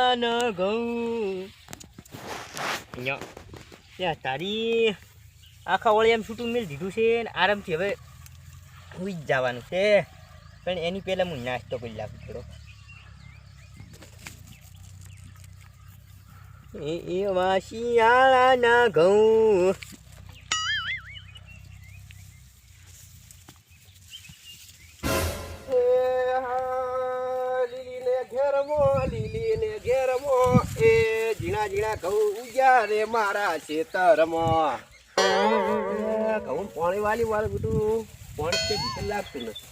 શાળાના ઘઉં ત્યાં તારી આખા વળી એમ છૂટું મેળ દીધું છે ને આરામથી હવે સુઈ જ જવાનું છે પણ એની પહેલાં હું નાસ્તો કરી લાગુ થોડો એવા શિયાળાના ઘઉં લીલીને ઘેરમો એ ઝીણા ઝીણા ઘઉં ઉગ્યા રે મારા ખેતરમાં ઘઉં પાણી વાળું બધું પાણી તે ભીતર લાગતું નથી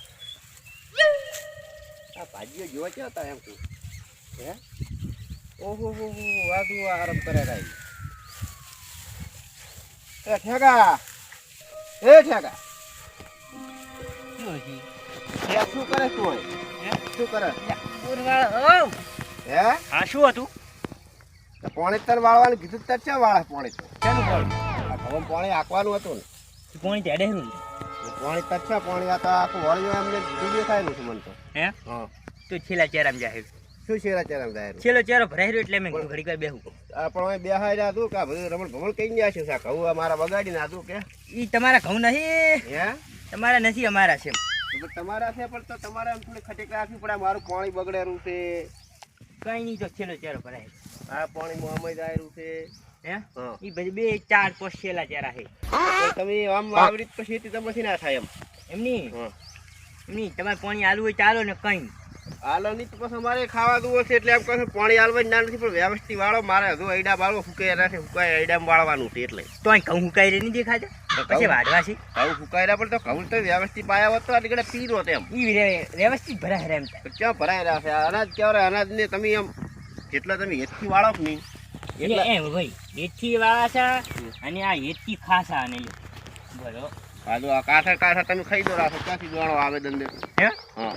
આ ભાજીઓ જોવા ક્યાં હતા એમ કહું હે ઓહો હો વાદું આરામ કરે રાઈ એ ઠેકા શું કરે તું શું કરે હે હા શું હતું પાણી તર વાળવાનું કીધું તર છે વાળા પાણી તો શેનું પાણી હવે પાણી આંકવાનું હતું ને પાણી તેડે હું પાણી તર છે પાણી આ તો આખું વળ્યું એમને ડૂબી થાય છે મને તો હે હા તો છેલ્લા ચેરામ જાહેર શું શેરા ચેરામ જાય છેલ્લો ચેરો ભરાઈ રહ્યો એટલે મેં ઘડી કઈ બેહું પણ બે હાઈ હતું કે બધું રમણ ભમણ કઈ ગયા છે ઘઉં અમારા બગાડીને હતું કે ઈ તમારા ઘઉં નહીં હે તમારા નથી અમારા છે તમારા છે પણ તો તમારે એમ થોડી ખટેક રાખવી પડે મારું પાણી બગડેલું છે કઈ નહીં તો છેલ્લો ચેરો ભરાય આ પાણી મોહમ્મદ આયેલું છે હે ઈ બધી 2 4 5 છેલ્લા ચેરા છે તમે આમ આવી રીત પછી તમારથી ના થાય એમની તમારે પાણી આલવું હોય ચાલો ને કઈ હાલો નહીં તો પછી અમારે ખાવા દઉં છે એટલે એમ કહે પાણી હાલવા ના નથી પણ વ્યવસ્થિત વાળો મારે હજુ આઈડા વાળો ફૂકાય નથી ફૂકાય આઈડામાં વાળવાનું છે એટલે તો અહીં ઘઉં ફૂકાઈ રહી નહીં દેખાય પછી વાઢવા છે ઘઉં ફૂકાય રહ્યા પણ તો ઘઉં તો વ્યવસ્થિત પાયા હોત તો આગળ પીરો તેમ ઈ વ્યવસ્થિત ભરાય એમ ક્યાં ભરાય રહ્યા છે અનાજ કેવરે અનાજ ને તમે એમ જેટલા તમે હેતથી વાળો કે નહીં એટલે એમ ભાઈ હેતથી વાળા છે અને આ હેતથી ખાસા અને બરો હાલો આ કાંઠા તમે ખાઈ દો રાખો ક્યાંથી દોણો આવેદન દે હે હા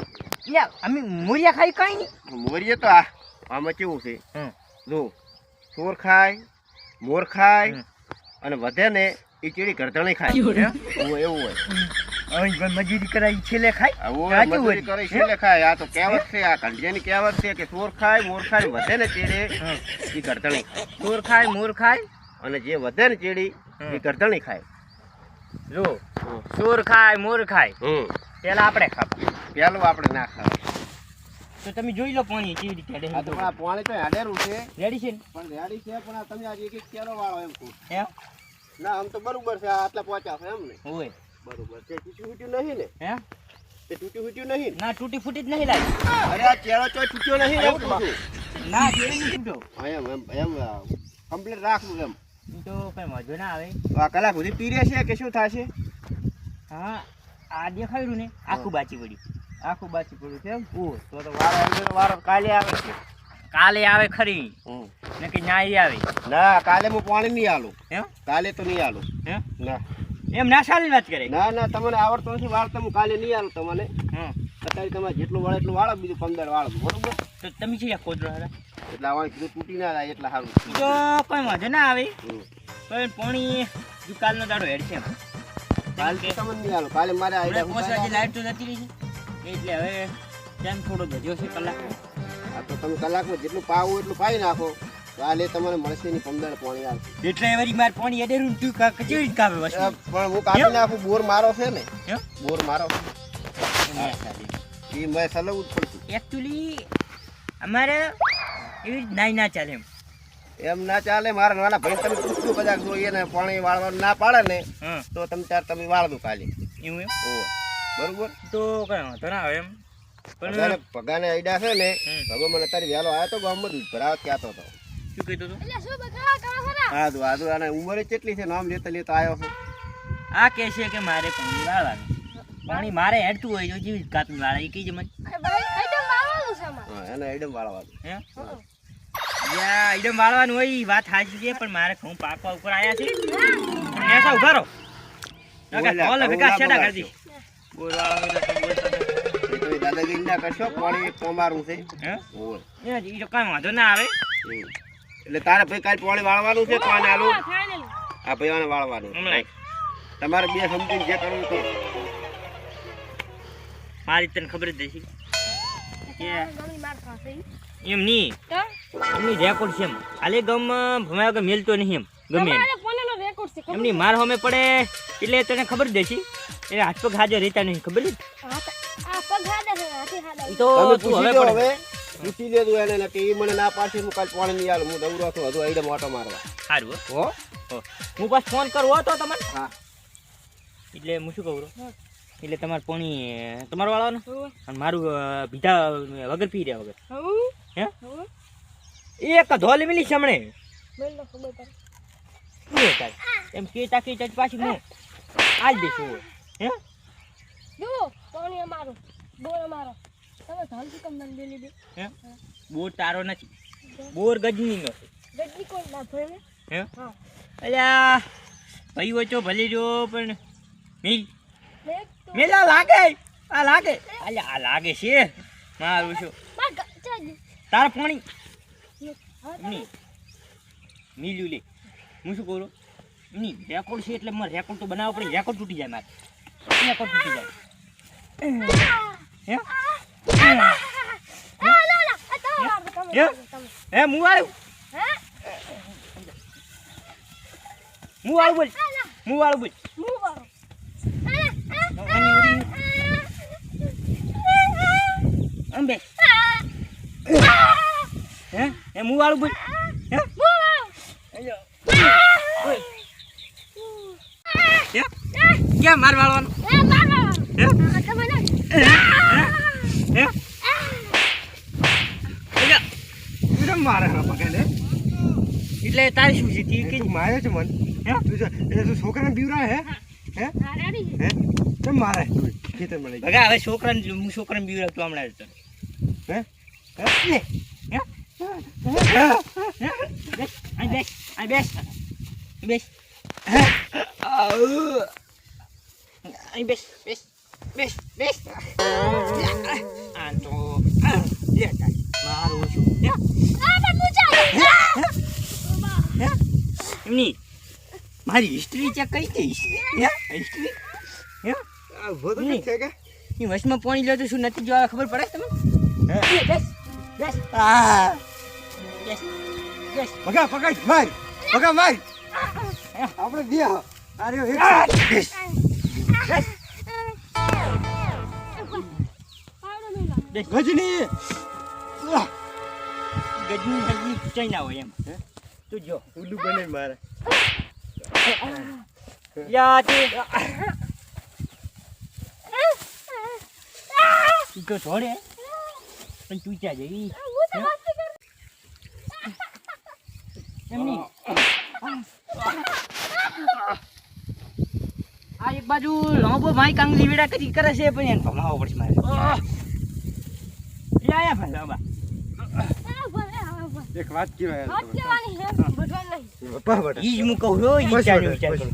યા અમે મોરિયા ખાઈ કઈ નહીં મોરીએ તો આમાં કેવું છે જો ચોર ખાય મોર ખાય અને વધે ને એ ચીડી કરતણી ખાય એવું હોય હવે મજૂરી કરાવી છેલ્લે ખાય મજૂરી કરે છેલ્લે ખાય આ તો કહેવત છે આ કંડિયાની કહેવત છે કે ચોર ખાય મોર ખાય વધે ને ચીડે એ કરતણી ખાય ચોર ખાય મોર ખાય અને જે વધે ને ચીડી એ કરતણી ખાય જો ચોર ખાય મોર ખાય પેલા આપણે ખાવા પેલું આપણે ના ખાવા તો તમે જોઈ લો પાણી કેવી રીતે હેડે આ તો પાણી તો હેડેરું છે રેડી છે પણ રેડી છે પણ તમે આજે એક કેરો વાળો એમ કહો હે ના આમ તો બરોબર છે આટલા પહોંચ્યા છે એમ ને હોય બરોબર છે તૂટ્યું ફૂટ્યું નહીં ને હે તે તૂટ્યું ફૂટ્યું નહીં ના તૂટી ફૂટી જ નહીં લાગી અરે આ ચેરો ચોય તૂટ્યો નહીં એમ કહું ના તે નહીં તૂટ્યો એમ કમ્પ્લીટ રાખવું એમ તો કઈ મજો ના આવે આ કલાક સુધી પીરે છે કે શું થશે હા આ દેખાડ્યું ને આખું બાચી પડ્યું આખું બાચી પડ્યું છે એમ ઓ તો વારો કાલે આવે છે કાલે આવે ખરી ને કે ન્યાય આવે ના કાલે હું પાણી નહીં આલું હે કાલે તો નહીં આલું હે ના એમ ના સારી વાત કરે ના તમને આવડતો નથી વાળતા હું કાલે નહીં આલું તમને અત્યારે તમારે જેટલું વાળે એટલું વાળો બીજું 15 વાળો બરોબર તો તમે છે કોદરો હતા એટલે આવા કીધું તૂટી ના જાય એટલે સારું તો કોઈ મજો ના આવે પણ પાણી કાલનો દાડો હેડ છે કાલે તમને નહીં આલું કાલે મારે લાઈટ તો જતી રહી છે એટલે હવે ટાઈમ થોડો વધ્યો છે કલાક આ તો તમે કલાકમાં જેટલું પાવું એટલું પાઈ નાખો કાલે તમને મળશે નહીં 15 પાણી આવશે એટલે એવરી માર પાણી એડેરું તું કેવી રીતે કાપે વસ્તુ પણ હું કાપી નાખું બોર મારો છે ને બોર મારો એ મેં સલવું જ પડતું એકચ્યુઅલી અમારે એવી નાઈ ના ચાલે એમ ના ચાલે મારા નાના ભાઈ તમે પૂછ્યું કદાચ જોઈએ ને પાણી વાળવાનું ના પાડે ને તો તમે વાળ દો કાલે એવું એમ બરોબર તો કઈ વાંધો ના આવે એમ પણ પગાને આઈડા છે ને હવે મને તારી વહેલો આવ્યો તો ગામમાં દૂધ ભરાવત કહેતો હતો શું કહેતો હતો આદુ આને ઉંમરે કેટલી છે નામ લેતા આવ્યો છે આ કહે છે કે મારે પાણી વાળવાનું પાણી મારે હેડતું હોય તો જેવી કાપી વાળા એ કીજે મને એને આઈડમ વાળવાનું હે આઈડમ વાળવાનું હોય એ વાત સાચી છે પણ મારે ઘઉં પાકવા ઉપર આવ્યા છે એસા ઉભા રહો ભેગા છેડા કરી દી બોલ વાળા દાદાગીરી ના કરશો પાણી એક તમારું છે એ કઈ વાંધો ના આવે એટલે તારે ભાઈ કાલે પાણી વાળવાનું છે પાણી આલું આ ભાઈ વાળવાનું તમારે બે સમજીને જે કરવું તે મારી તને ખબર જ નથી એમ નહીં એમની રેકોર્ડ છે એમ હાલે ગામમાં ભમાયા વગર મેલતો નહીં એમ ગમે એમ. તમારે ફોનનો રેકોર્ડ છે ખબર? એમની માર સામે પડે એટલે તને ખબર જ દેશી એને હાથ પગ હાજર રહેતા નહીં ખબર છે આ પગ હાડા છે હાથી હાડા ઈ તો તમે તું પૂછી હવે લો પડે હવે પૂછી લેજો એને ને કે ઈ મને ના પાડશે હું કાલ પાણી નહીં આલું હું દৌડો છું હજુ આઈડે મોટો મારવા સારું હો હું પાછ ફોન કરવો હતો તમને હા એટલે હું શું કહું હા. એટલે તમારે પાણી તમારો વાળાનો હોવે અને મારું બીજા વગર પી રહ્યા વગર હોવે હે હોવે એક ધોલ મિલી સામણે મેલ નો ખબર પડે શું થાય એમ કેતા પાછી હું આજ દઈશું હે જો પાણી અમારો બોર અમારો તમે ધાલથી કમ મને બેલી દે હે બોર તારો નથી બોર ગજનીનો છે ગડ્ડી કોણ ના ભરે હે હા અલ્યા ભાઈ વચ્ચો ભલે જો પણ મિલ મેં તો મિલ આ લાગે અલ્યા આ લાગે છે મારું શું માં ચાજી તાર પાણી હા નહીં મિલ્યું લે હું શું કરું નહીં રેકોર્ડ છે એટલે મારે રેકોર્ડ તો બનાવવો પડે રેકોર્ડ તૂટી જાય મારે રેકોર્ડ તૂટી જાય હે આ લા આ તમે હે? હે હું આવ્યું હે હું આવ્યું બોલ હું આવ્યું બોલ હું વાળો આની ઉડી અંબે હે હે હું આવ્યું બોલ હે અલ્યો બોલ હે ક્યાં માર વાળવાનું હે હે અલ્યા મારે હા પકડે એટલે તારી શું છે તી કે તું મારે છે મન હે તું તું છોકરાને બીવરા હે હે હે કેમ મારે ખેતર મળે ભગા હવે છોકરાને હું છોકરાને બીવરાવતો હમણાં જ હે લે હે બેસ બેસ બેસ અહીં બેસ બેસ બેસ બેસ આ તો લે મારું શું એમની મારી હિસ્ટ્રી ચેક કરી દઈશ હિસ્ટ્રી હે આ વધુ નહીં. છે કે એ વચમાં પાણી લો તો શું નથી જોવા ખબર પડે તમને હે બેસ બેસ આ બેસ બેસ પકડ પકડ માર પકડ માર આપણે બે અરે બેસ બેસ બેસ ગજની ગજની ગજની ચઈ ના હોય એમ તું જો ઉલ્લુ બને મારે યા તે તું તો છોડે પણ તું ક્યાં જઈ એમ નહીં આ એક બાજુ લાંબો માઈ કાંગલી વેડા કરી કરે છે પણ એને ભમાવો પડશે મારે યા ભાઈ લાંબા એક વાત કહેવાય ઈ જ હું કહું છું ઈ ચાલ્યો વિચાર કરું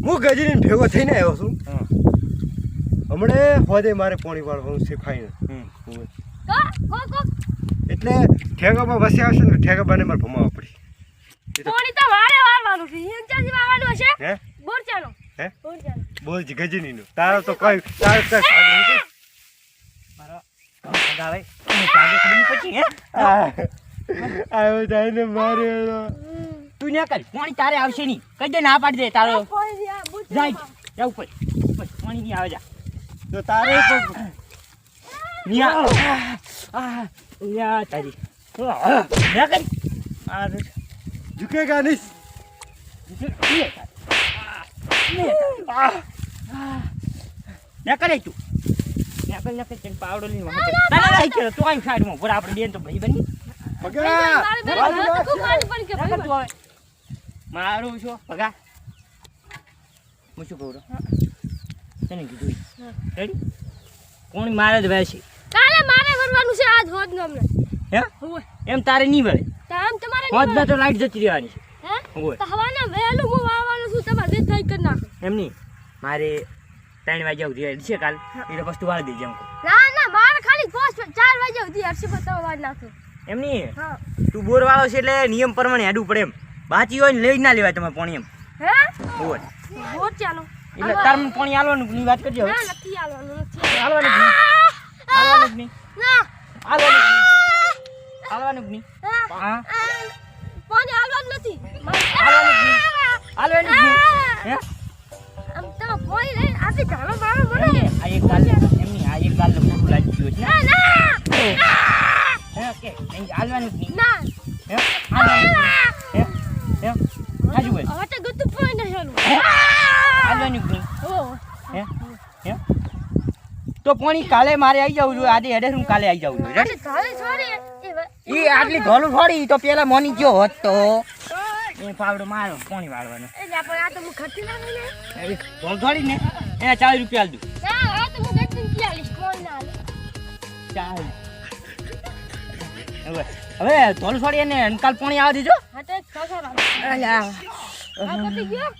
હું ગજરીને ભેગો થઈને આવ્યો છું હા હમણે હોદે મારે પાણી વાળવાનું શીખાય એટલે ઠેકામાં વસે આવશે ને ઠેકાબાને મારે ભમાવવા પડશે એ તો હે હે બોલ જી ગજનીનું તારો તો કોઈ તારો તો મારો ગાવે હું ચાલે ખબર નહીં પડી હે આવ્યો જાય ને મારે તું ના કર પાણી તારે આવશે નહીં કઈ દે ના પાડી દે તારો જાય જા ઉપર ઉપર પાણી નહીં આવે જા તો તારે તો નિયા આ યા તારી ના કરી આ ઝુકેગા નહીં ના કરે તું ના કરે તને પાવડો લઈને વાહ ના ના કે તું આઈ સાઈડમાં પર આપણે બેન તો ભાઈ બની પગા મારું છો ભગા હું શું કહું તને કીધું રેડી કોણ મારે જ વહેશે હે એમ તારે નહીં વળે હોજ ના તો લાઈટ જતી રહેવાની છે એમ નહીં મારે 3 વાગ્યા સુધી રેડી છે કાલ એટલે વસ્તુ વાળી દેજે એમ કહું એમ નહીં તું બોર વાળો છે એટલે નિયમ પ્રમાણે હેડવું પડે એમ બાકી હોય ને લઈ જ ના લેવાય તમારે પાણી એમ હોય એટલે તાર મને પાણી આલવાનું ની વાત કરજો હવે હાલવાનું જ નહીં હાલવાનું જ નહીં હાલવાનું જ નહીં હાલવાનું જ નહીં. હા. પાણી હાલવાનું નથી હાલવાનું જ નહીં. હાલવાનું જ નહીં. હે? આમ તમે પાણી લઈને આથી ઢાળો મારો મને એમને આ એક ગાલ એમની આ એક ગાલ મોટું લાગી ગયું છે ને? ના હે કે નહીં હાલવાનું જ નહીં. ના હે? હાલવાનું જ નહીં. હે? હે? હાજુ બોલ. હવે તો ગતું પાણી નહીં હાલું હાલવાનું જ નહીં. હે? હે? તો પાણી કાલે મારે આવી જવું જોઈએ. આજે હેડે હું કાલે આવી જવું જોઈએ. અરે ઢાળી છોડી એ આટલી ધોલું થોડી તો પેલા મોની ગયો હોત તો એ પાવડો મારો પાણી વાળવાનો. એટલે આપણે આ તો હું ખર્ચી નાખું ને ધોલ થોડી ને એને 40 રૂપિયા આલ દઉં. ના આ તો હું ગતું ચાલીશ કોણ ના હાલે ચાલ હવે ધોલ થોડી એને અંકાલ પાણી આવવા દેજો. હા તો ખસા અલ્યા આ પતી ગયો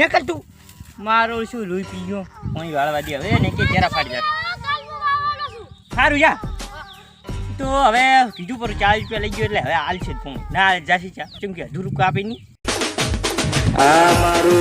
નીકળ તું. મારો શું લોહી પી ગયો પાણી વાળવા દે હવે ને કે જરા ફાડી જાય. કાલ હું આવવાનો છું સારું જા. તો હવે કીધું પર 40 રૂપિયા લઈ ગયો એટલે હવે હાલ છે ફોન ના જાસી ચા ચમ કે અધૂરું કાપી નહીં. આ મારું